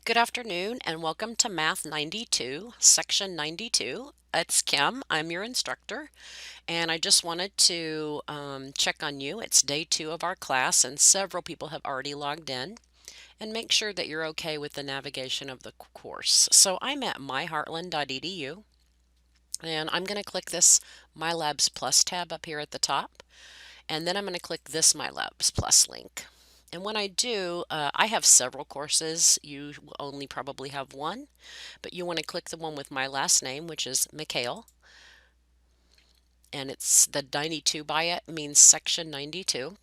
Good afternoon and welcome to Math 92, Section 92. It's Kim, I'm your instructor, and I just wanted to check on you. It's day 2 of our class and several people have already logged in, and make sure that you're okay with the navigation of the course. So I'm at myheartland.edu and I'm going to click this Mylabs Plus tab up here at the top, and then I'm going to click this Mylabs Plus link. And when I do, I have several courses. You will only probably have one, but you want to click the one with my last name, which is Mikhail. And it's the 92 by it means section 92.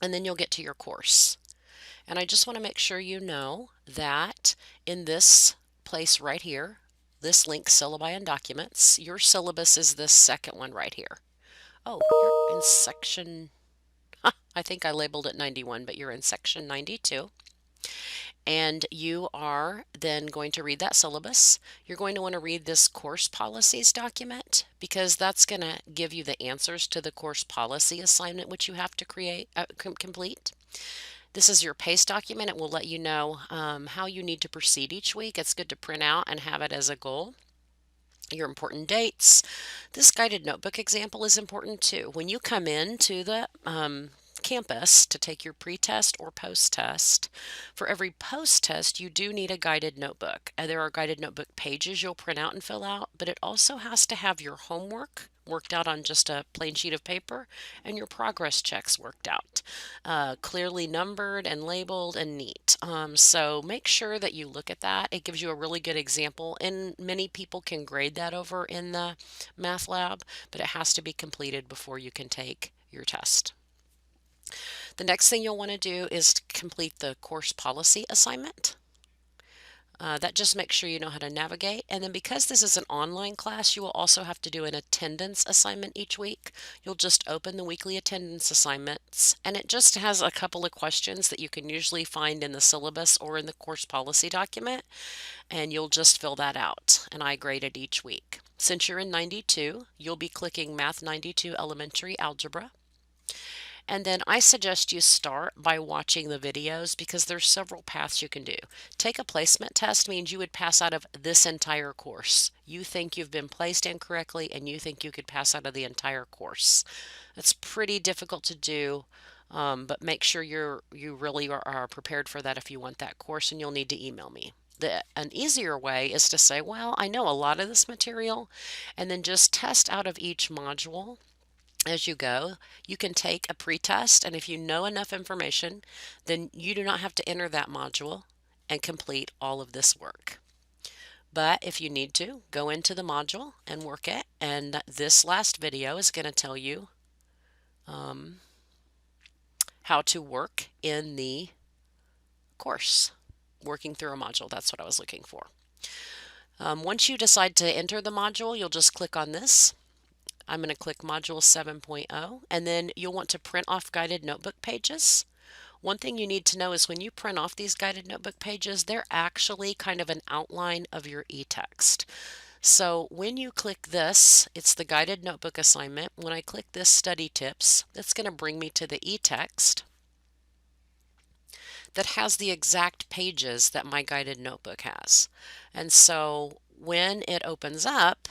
And then you'll get to your course. And I just want to make sure you know that in this place right here, this link, Syllabi and Documents, your syllabus is this second one right here. Oh, you're in section... I think I labeled it 91, but you're in section 92. And you are then going to read that syllabus. You're going to want to read this course policies document because that's going to give you the answers to the course policy assignment which you have to complete. This is your PACE document. It will let you know how you need to proceed each week. It's good to print out and have it as a goal. Your important dates. This guided notebook example is important too. When you come into the campus to take your pre-test or post-test, for every post-test you do need a guided notebook. There are guided notebook pages you'll print out and fill out, but it also has to have your homework worked out on just a plain sheet of paper and your progress checks worked out, clearly numbered and labeled and neat. So make sure that you look at that. It gives you a really good example, and many people can grade that over in the math lab, but it has to be completed before you can take your test. The next thing you'll want to do is to complete the course policy assignment. That just makes sure you know how to navigate. And then because this is an online class, you will also have to do an attendance assignment each week. You'll just open the weekly attendance assignments, and it just has a couple of questions that you can usually find in the syllabus or in the course policy document, and you'll just fill that out. And I grade it each week. Since you're in 92, you'll be clicking Math 92 Elementary Algebra. And then I suggest you start by watching the videos because there's several paths you can do. Take a placement test means you would pass out of this entire course. You think you've been placed incorrectly and you think you could pass out of the entire course. That's pretty difficult to do, but make sure you really are prepared for that if you want that course, and you'll need to email me. An easier way is to say, well, I know a lot of this material, and then just test out of each module. As you go, you can take a pre-test, and if you know enough information, then you do not have to enter that module and complete all of this work. But if you need to, go into the module and work it, and this last video is going to tell you how to work in the course, working through a module. That's what I was looking for. Once you decide to enter the module, you'll just click on this. I'm going to click Module 7.0, and then you'll want to print off guided notebook pages. One thing you need to know is when you print off these guided notebook pages, they're actually kind of an outline of your e-text. So when you click this, it's the guided notebook assignment. When I click this study tips, that's going to bring me to the e-text that has the exact pages that my guided notebook has. And so when it opens up,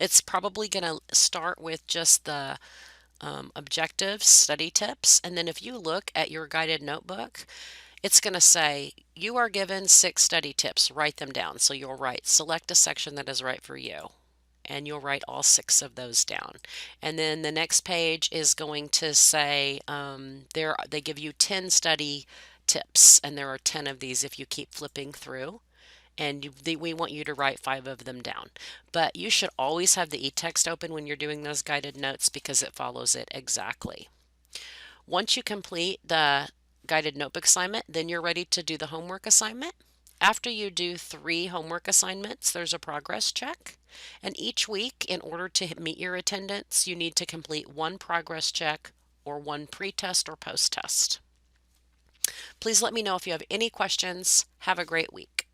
it's probably going to start with just the objectives, study tips, and then if you look at your guided notebook, it's going to say you are given 6 study tips. Write them down. So you'll select a section that is right for you, and you'll write all 6 of those down. And then the next page is going to say they give you 10 study tips, and there are 10 of these if you keep flipping through. And we want you to write 5 of them down. But you should always have the e-text open when you're doing those guided notes because it follows it exactly. Once you complete the guided notebook assignment, then you're ready to do the homework assignment. After you do 3 homework assignments, there's a progress check. And each week, in order to meet your attendance, you need to complete 1 progress check or 1 pre-test or post-test. Please let me know if you have any questions. Have a great week.